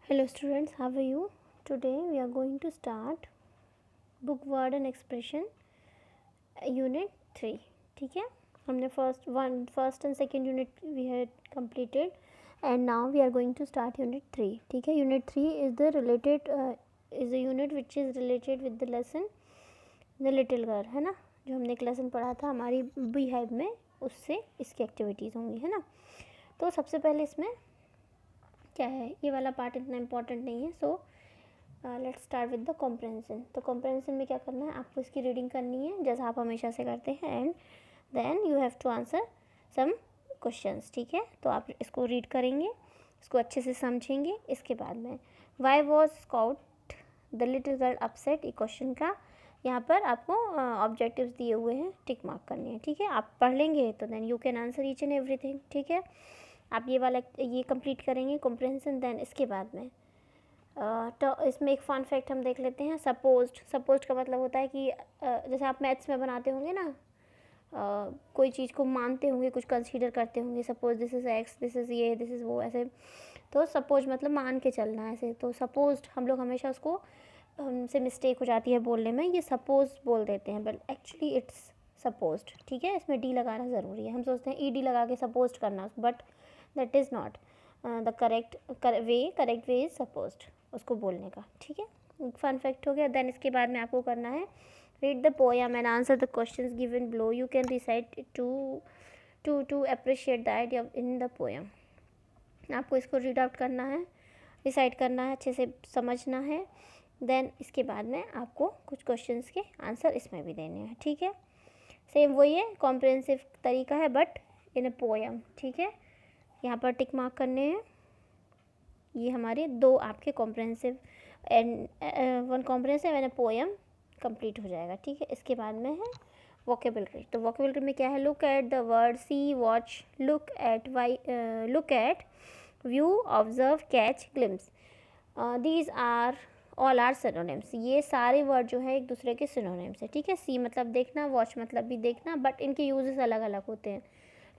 Hello students, how are you? Today we are going to start book word and expression unit 3. ठीक है, हमने first and second unit we had completed and now we are going to start unit 3. ठीक है, unit 3 is a unit which is related with the lesson the little girl, है ना, जो हमने एक लेसन पढ़ा था हमारी beehive में, उससे इसकी एक्टिविटीज़ होंगी, है ना। तो सबसे पहले इसमें क्या है, ये वाला पार्ट इतना इम्पॉर्टेंट नहीं है। So let's start with the comprehension. तो कॉम्प्रहेंशन में क्या करना है, आपको इसकी रीडिंग करनी है जैसा आप हमेशा से करते हैं, and then you have to answer some questions. ठीक है, तो आप इसको रीड करेंगे, इसको अच्छे से समझेंगे। इसके बाद में why was scout the little girl upset, ये क्वेश्चन का यहाँ पर आपको ऑब्जेक्टिव्स दिए हुए हैं, टिक मार्क करने हैं। ठीक है, आप पढ़ लेंगे तो then you can answer each and everything. ठीक है, आप ये कंप्लीट करेंगे कॉम्प्रहेंशन। देन इसके बाद में तो इसमें एक फन फैक्ट हम देख लेते हैं। सपोज्ड का मतलब होता है कि जैसे आप मैथ्स में बनाते होंगे ना, कोई चीज़ को मानते होंगे, कुछ कंसीडर करते होंगे, suppose this is x, this is ये, दिस इज़ वो, ऐसे। तो सपोज मतलब मान के चलना है ऐसे। तो सपोज्ड हम लोग हमेशा उसको हमसे मिस्टेक हो जाती है बोलने में, ये सपोज बोल देते हैं, बट एक्चुअली इट्स सपोज्ड। ठीक है, इसमें डी लगाना ज़रूरी है। हम सोचते हैं ई डी लगा के सपोज्ड करना, but that is not the correct way is supposed उसको बोलने का। ठीक है, फन फैक्ट हो गया। देन इसके बाद में आपको करना है read the poem and answer the questions given below. You can recite to appreciate the idea in the poem. आपको इसको रीड आउट करना है, रिसाइट करना है, अच्छे से समझना है। देन इसके बाद में आपको कुछ क्वेश्चंस के आंसर इसमें भी देने हैं। ठीक है, सेम वही है, कॉम्प्रिहेंसिव तरीका है बट इन अ पोएम। ठीक है, यहाँ पर टिक मार्क करने हैं। ये हमारे दो आपके comprehensive and one comprehensive and a poem complete हो जाएगा। ठीक है, इसके बाद में है वोकेबलरी। तो वोकेबलरी में क्या है, look at the word, see, watch, look at, view, observe, catch, glimpse, these are all are synonyms. ये सारे वर्ड जो है एक दूसरे के सिनोनिम्स है। ठीक है, सी मतलब देखना, वॉच मतलब भी देखना, बट इनके यूजेस अलग अलग होते हैं।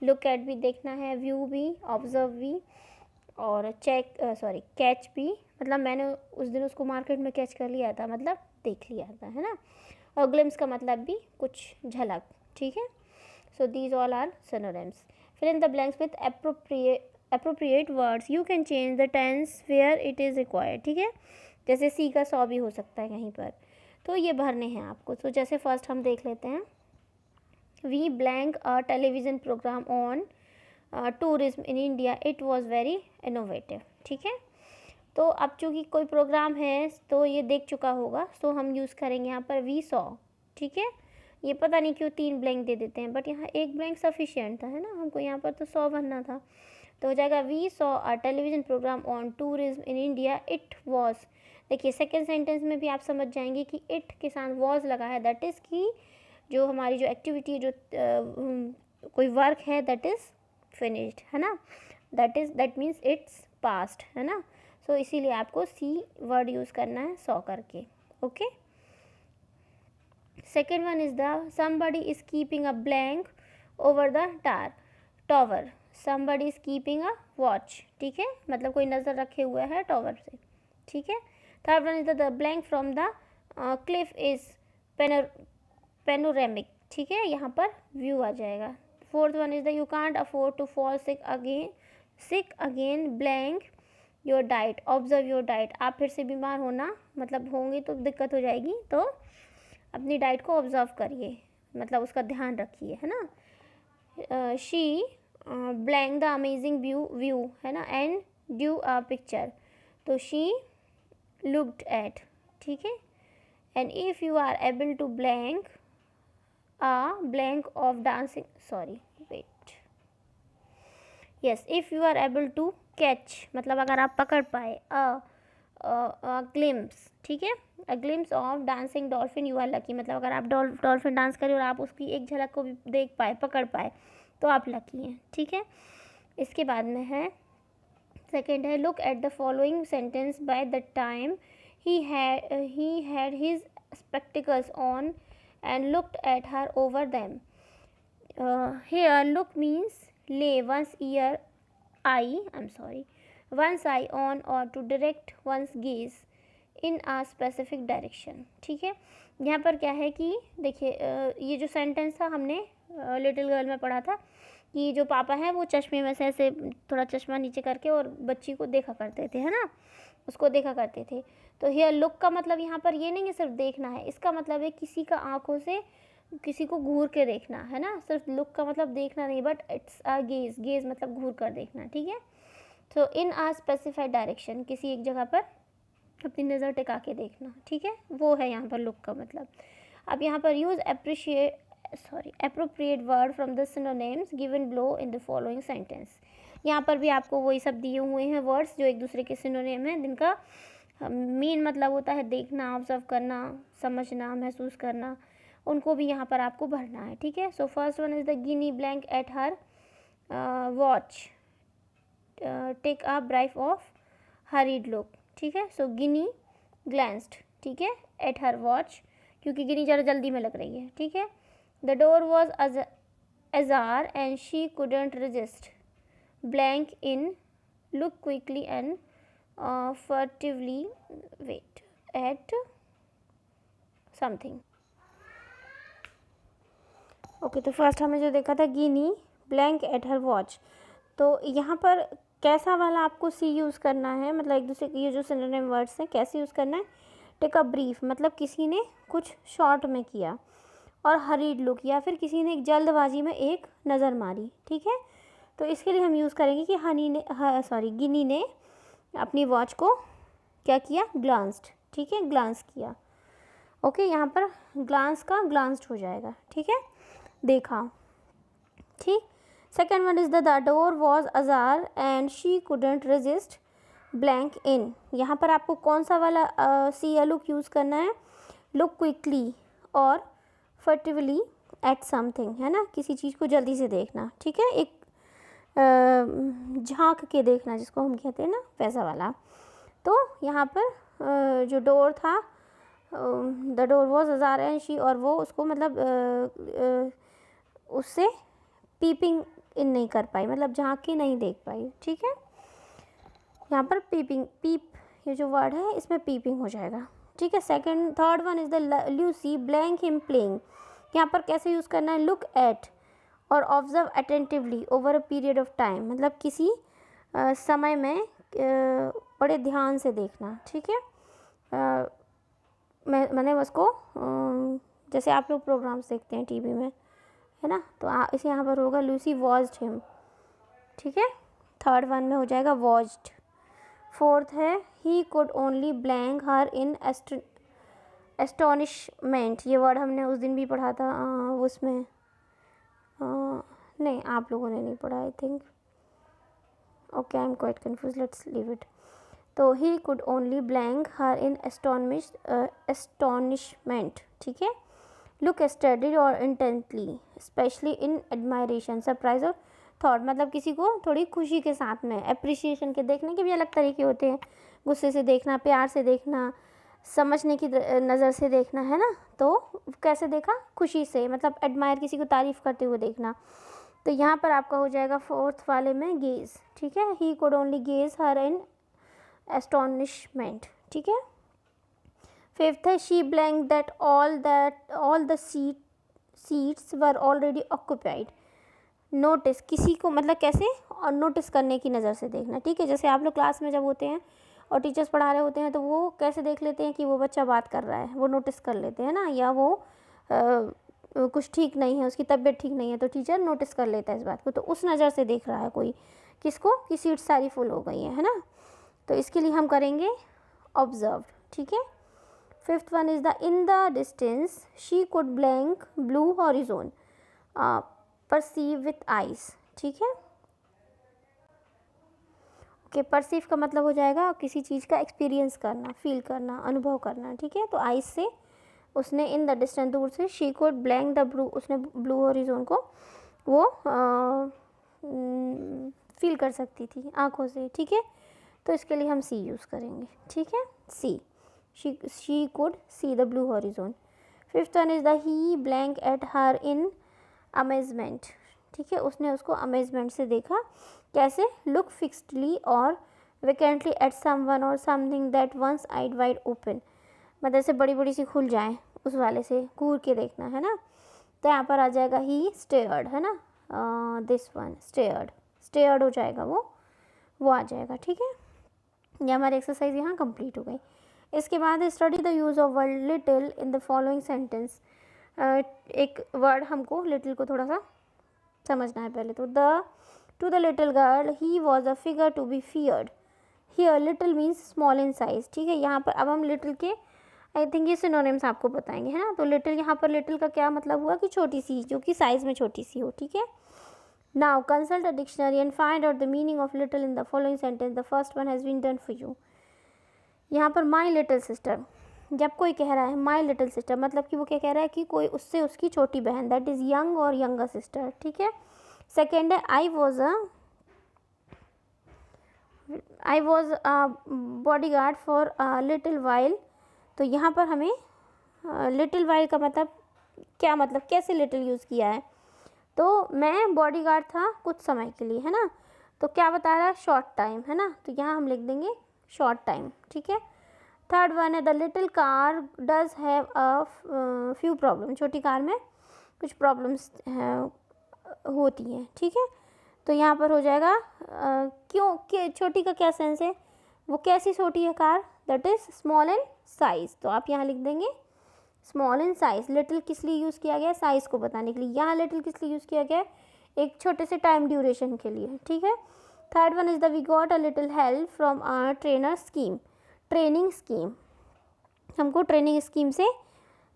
लुक एट भी देखना है, व्यू भी, ऑब्जर्व भी, और कैच भी, मतलब मैंने उस दिन उसको मार्केट में कैच कर लिया था, मतलब देख लिया था, है ना। और ग्लिम्स का मतलब भी कुछ झलक। ठीक है, so these all are synonyms. Fill in the blanks with appropriate words. You can change the tense where it is required. ठीक है, जैसे सी का 100 भी हो सकता है कहीं पर, तो ये भरने हैं आपको। तो जैसे फर्स्ट हम देख लेते हैं, we blank a television programme on tourism in India, it was very innovative. ठीक है, तो अब चूँकि कोई प्रोग्राम है तो ये देख चुका होगा, तो हम यूज़ करेंगे यहाँ पर वी सॉ। ठीक है, ये पता नहीं क्यों 3 ब्लैंक दे देते हैं, बट यहाँ एक ब्लैंक सफिशिएंट था, है ना, हमको यहाँ पर तो 100 भरना था। तो हो जाएगा we saw a television programme on tourism in India, it was. देखिए सेकेंड सेंटेंस में भी आप समझ जाएंगे कि इट के साथ वॉज लगा है, दैट इज़ कि जो हमारी जो एक्टिविटी जो कोई वर्क है दैट इज़ फिनिश्ड, है ना, दैट मीन्स इट्स पास्ट, है ना। सो इसीलिए आपको सी वर्ड यूज़ करना है 100 करके। Okay, second one is the somebody is keeping a blank over the tower, somebody is keeping a watch. ठीक है, मतलब कोई नज़र रखे हुआ है टॉवर से। ठीक है, third one is the blank from the cliff is panoramic. ठीक है, यहाँ पर व्यू आ जाएगा। Fourth one is the you can't afford to fall sick again blank your diet, observe your diet. आप फिर से बीमार होना मतलब होंगे तो दिक्कत हो जाएगी, तो अपनी डाइट को ऑब्जर्व करिए, मतलब उसका ध्यान रखिए, है ना। She blank the amazing view, है ना, एंड ड्यू अ पिक्चर, तो शी लुक्ड एट। ठीक है, and if you are able to blank of dancing, if you are able to catch, मतलब अगर आप पकड़ पाए ग्लिम्स। ठीक है, a glimpse of dancing dolphin, you are lucky, मतलब अगर आप डॉल्फिन डांस करें और आप उसकी एक झलक को भी देख पाए, पकड़ पाए, तो आप लकी हैं। ठीक है, इसके बाद में है सेकेंड है look at the following sentence by the time he had his spectacles on and looked at her over them. Here look means lay one's ear, I'm sorry, one's eye on or to direct one's gaze in a specific direction। ठीक है, यहाँ पर क्या है कि देखिए ये जो सेंटेंस था हमने लिटिल गर्ल में पढ़ा था कि जो पापा हैं वो चश्मे में से ऐसे थोड़ा चश्मा नीचे करके और बच्ची को देखा करते थे, है ना, उसको देखा करते थे। तो हियर लुक का मतलब यहाँ पर ये नहीं है सिर्फ देखना है, इसका मतलब है किसी का आंखों से किसी को घूर के देखना, है ना। सिर्फ लुक का मतलब देखना नहीं, but it's a gauge, gauge मतलब घूर कर देखना। ठीक है, तो इन आ स्पेसिफाइड डायरेक्शन, किसी एक जगह पर अपनी नज़र टिका के देखना। ठीक है, वो है यहाँ पर लुक का मतलब। अब यहाँ पर use appropriate word from the synonyms given below in the following sentence। यहाँ पर भी आपको वही सब दिए हुए हैं वर्ड्स जो एक दूसरे के सिनोनिम हैं, जिनका मेन मतलब होता है देखना, ऑब्जर्व करना, समझना, महसूस करना, उनको भी यहाँ पर आपको भरना है। ठीक है, so first one is the Ginny blank at her watch, take a brief of hurried look. ठीक है, सो गिनी ग्लैंस्ड, ठीक है, एट हर वॉच, क्योंकि गिनी ज़रा जल्दी में लग रही है। ठीक है, the door was ajar and she couldn't resist, blank in, look quickly and furtively wait at something। Okay, तो फर्स्ट हमने जो देखा था गिनी ब्लैंक एट हर वॉच, तो यहाँ पर कैसा वाला आपको सी यूज़ करना है, मतलब एक दूसरे के ये जो सिनोनिम वर्ड्स हैं कैसे यूज़ करना है। टेक अ ब्रीफ मतलब किसी ने कुछ शॉर्ट में किया, और हरीड लुक या फिर किसी ने एक जल्दबाजी में एक नज़र मारी। ठीक है, तो इसके लिए हम यूज़ करेंगे कि गिनी ने अपनी वॉच को क्या किया, ग्लांस्ड। ठीक है, ग्लांस किया। ओके, यहाँ पर ग्लांस का ग्लांस्ड हो जाएगा। ठीक है, देखा। ठीक, second one is the door was ajar and she couldn't resist, blank in. यहाँ पर आपको कौन सा वाला सी या लुक यूज़ करना है, लुक क्विकली और फर्टिवली एट समथिंग, है ना, किसी चीज़ को जल्दी से देखना। ठीक है, एक झांक के देखना जिसको हम कहते हैं ना, वैसा वाला। तो यहाँ पर जो डोर था, the door was ajar and she, और वो उसको मतलब उससे पीपिंग इन नहीं कर पाई, मतलब झांक के नहीं देख पाई। ठीक है, यहाँ पर पीपिंग, पीप ये जो वर्ड है इसमें पीपिंग हो जाएगा। ठीक है, third one is the Lucy blank him playing. यहाँ पर कैसे यूज़ करना है, लुक एट और observe attentively over a period of time, मतलब किसी समय में बड़े ध्यान से देखना। ठीक है, मैंने उसको जैसे आप लोग प्रोग्राम्स देखते हैं टीवी में, है ना, तो इसे यहाँ पर होगा लूसी वॉच्ड हिम। ठीक है, थर्ड वन में हो जाएगा वॉच्ड। फोर्थ है ही could only blank her in astonishment. ये वर्ड हमने उस दिन भी पढ़ा था उसमें, नहीं आप लोगों ने नहीं पढ़ा I think. Okay, I am quite confused, let's leave it. तो he could only blank her in astonishment. ठीक है, लुक स्टडी और intently, specially in admiration, surprise और थॉट, मतलब किसी को थोड़ी खुशी के साथ में, अप्रिसिएशन के, देखने के भी अलग तरीके होते हैं, गुस्से से देखना, प्यार से देखना, समझने की नज़र से देखना, है ना। तो कैसे देखा, खुशी से, मतलब एडमायर, किसी को तारीफ़ करते हुए देखना। तो यहाँ पर आपका हो जाएगा फोर्थ वाले में गेज। ठीक है, ही could only gauge her in astonishment. ठीक है, फिफ्थ है she blank that all the seats were already occupied. Notice, किसी को मतलब कैसे, और नोटिस करने की नज़र से देखना। ठीक है, जैसे आप लोग क्लास में जब होते हैं और टीचर्स पढ़ा रहे होते हैं तो वो कैसे देख लेते हैं कि वो बच्चा बात कर रहा है, वो नोटिस कर लेते हैं ना, या वो कुछ ठीक नहीं है, उसकी तबीयत ठीक नहीं है, तो टीचर नोटिस कर लेता है इस बात को, तो उस नज़र से देख रहा है कोई, किसको, कि सीट सारी फुल हो गई है ना। तो इसके लिए हम करेंगे ऑब्जर्व। ठीक है, fifth one is the in the distance she could blank blue horizon, perceive with eyes. ठीक है, ओके, परसीव का मतलब हो जाएगा किसी चीज़ का एक्सपीरियंस करना, फील करना, अनुभव करना। ठीक है, तो आइज से उसने, इन द डिस्टेंस दूर से, she could blank the blue, उसने ब्लू हॉरिजोन को वो फील कर सकती थी आँखों से। ठीक है, तो इसके लिए हम सी यूज़ करेंगे। ठीक है, see, she could see the blue horizon. Fifth one is the he blank at her in amazement. ठीक है, उसने उसको अमेजमेंट से देखा, कैसे, लुक फिक्सडली और वैकेंटली एट समवन और something that once eyed wide open, मतलब ऐसे बड़ी बड़ी सी खुल जाए, उस वाले से घूर के देखना है ना। तो यहाँ पर आ जाएगा ही स्टेयर्ड, है ना, दिस वन स्टेयर्ड, स्टेयर्ड हो जाएगा वो आ जाएगा। ठीक है, ये हमारी एक्सरसाइज यहाँ कंप्लीट हो गई। इसके बाद study the use of word little in the following sentence. एक वर्ड हमको लिटिल को थोड़ा सा समझना है पहले। तो to the little girl he was a figure to be feared. Here little means small in size. ठीक है, यहाँ पर अब हम लिटिल के आई थिंक ये सिनोनिम्स आपको बताएंगे, है ना। तो लिटिल, यहाँ पर लिटिल का क्या मतलब हुआ कि छोटी सी, जो कि साइज में छोटी सी हो। ठीक है, now consult a dictionary and find out the meaning of little in the following sentence. The first one has been done for you. यहाँ पर माई लिटिल सिस्टर, जब कोई कह रहा है माई लिटिल सिस्टर, मतलब कि वो क्या कह रहा है कि कोई उससे उसकी छोटी बहन, दैट इज़ यंग और यंगर सिस्टर। ठीक है, सेकेंड है I was a body guard for a little while. तो यहाँ पर हमें लिटिल वाइल का मतलब क्या, मतलब कैसे लिटिल यूज़ किया है। तो मैं बॉडी गार्ड था कुछ समय के लिए, है ना। तो क्या बता रहा है, शॉर्ट टाइम, है ना। तो यहाँ हम लिख देंगे शॉर्ट टाइम। ठीक है, थर्ड वन है the little car does have a few problem. छोटी कार में कुछ प्रॉब्लम्स होती हैं। ठीक है, तो यहाँ पर हो जाएगा क्यों, छोटी का क्या सेंस है, वो कैसी छोटी है car, that is small in size. तो आप यहाँ लिख देंगे स्मॉल इन साइज़। लिटिल किस लिए यूज़ किया गया, साइज़ को बताने के लिए। यहाँ लिटिल किस लिए यूज़ किया गया, एक छोटे से टाइम ड्यूरेशन के लिए। ठीक है, third one is the we got a little help from a trainer scheme. Training scheme, हमको ट्रेनिंग स्कीम से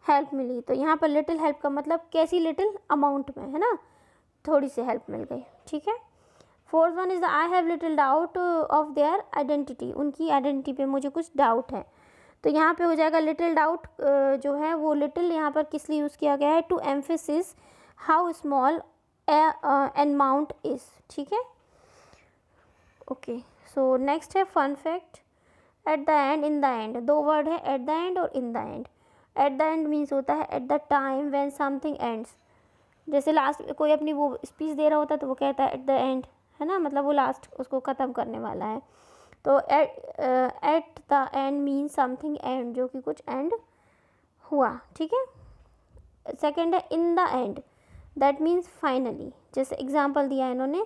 हेल्प मिली। तो यहाँ पर लिटिल हेल्प का मतलब कैसी लिटिल, अमाउंट में, है ना, थोड़ी सी हेल्प मिल गई। ठीक है, fourth one is the I have little doubt of their identity. उनकी आइडेंटिटी पे मुझे कुछ डाउट है। तो यहाँ पे हो जाएगा लिटिल डाउट जो है वो लिटिल यहाँ पर किस लिए यूज़ किया गया है, to emphasis how small an amount is. ठीक है, ओके। सो नेक्स्ट है fun fact, at the end, in the end. दो वर्ड है, एट द एंड और in the end. At the end means होता है at the time when something ends. जैसे last कोई अपनी वो स्पीच दे रहा होता है तो वो कहता है एट द एंड, है ना, मतलब वो लास्ट उसको ख़त्म करने वाला है। तो at the end mean something end, जो कि कुछ एंड हुआ। ठीक है, सेकेंड है in the end, that means finally. जैसे एग्जाम्पल दिया है इन्होंने,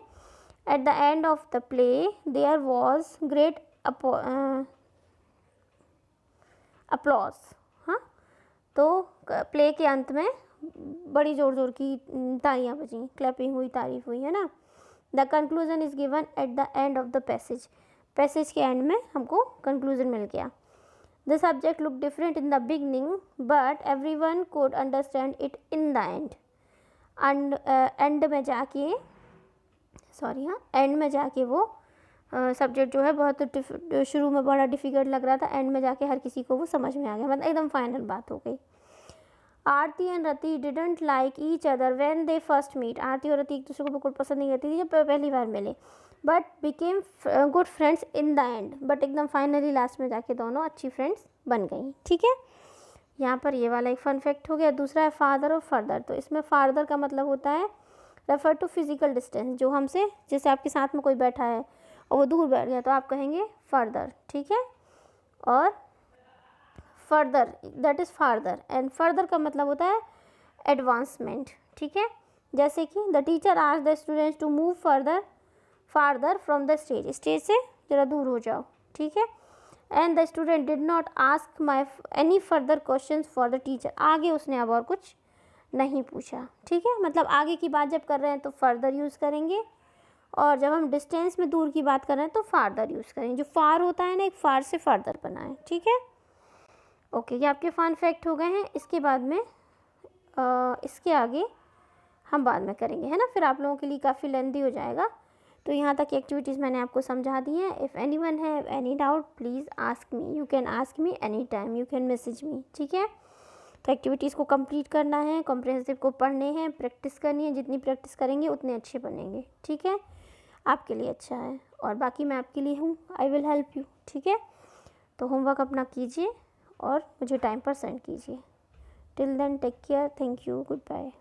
at the end of the play there was great applause. हाँ, तो प्ले के अंत में बड़ी ज़ोर ज़ोर की तालियां बजी, क्लैपिंग हुई, तारीफ हुई, है ना। The conclusion is given at the end of the passage. Passage के एंड में हमको कंक्लूजन मिल गया। The subject look different in the beginning but every one code understand it in the and. And में जाके, सॉरी, हाँ, and में जाके वो सब्जेक्ट जो है बहुत शुरू में बड़ा डिफ़िकल्ट लग रहा था, एंड में जाके हर किसी को वो समझ में आ गया, मतलब एकदम फाइनल बात हो गई। Aarti and Rati didn't like each other when they first meet. Aarti और रति एक दूसरे को बिल्कुल पसंद नहीं करती थी जब पहली बार मिले, but became good friends in the and. But एकदम फाइनली लास्ट में जाके दोनों अच्छी फ्रेंड्स बन गई। ठीक है, यहाँ पर ये वाला एक फन फैक्ट हो गया। दूसरा है फादर और फर्दर। तो इसमें फादर का मतलब होता है रेफर टू फिजिकल डिस्टेंस, जो हमसे, जैसे आपके साथ में कोई बैठा है और वो दूर बैठ गया तो आप कहेंगे फर्दर। ठीक है, और further that is farther, and further का मतलब होता है एडवांसमेंट। ठीक है, जैसे कि the teacher asked the students to move farther from the stage. Stage से ज़रा दूर हो जाओ। ठीक है, and the student did not ask my any further question for the teacher. आगे उसने अब और कुछ नहीं पूछा। ठीक है, मतलब आगे की बात जब कर रहे हैं तो फर्दर यूज़ करेंगे, और जब हम डिस्टेंस में दूर की बात कर रहे हैं तो फार्दर यूज़ करेंगे। जो फार होता है ना, एक फार से फार्दर बना है। ठीक है, ओके, ये आपके फन फैक्ट हो गए हैं। इसके बाद में इसके आगे हम बाद में करेंगे, है ना, फिर आप लोगों के लिए काफ़ी लेंदी हो जाएगा। तो यहाँ तक एक्टिविटीज़ मैंने आपको समझा दी है। If any one have any doubt please ask me, you can ask me any time, you can message me. ठीक है, तो एक्टिविटीज़ को कंप्लीट करना है, कॉम्प्रिहेंसिव को पढ़ने हैं, प्रैक्टिस करनी है। जितनी प्रैक्टिस करेंगे उतने अच्छे बनेंगे। ठीक है, आपके लिए अच्छा है, और बाकी मैं आपके लिए हूँ, आई विल हेल्प यू। ठीक है, तो होमवर्क अपना कीजिए और मुझे टाइम पर सेंड कीजिए। Till then take care, thank you, good bye.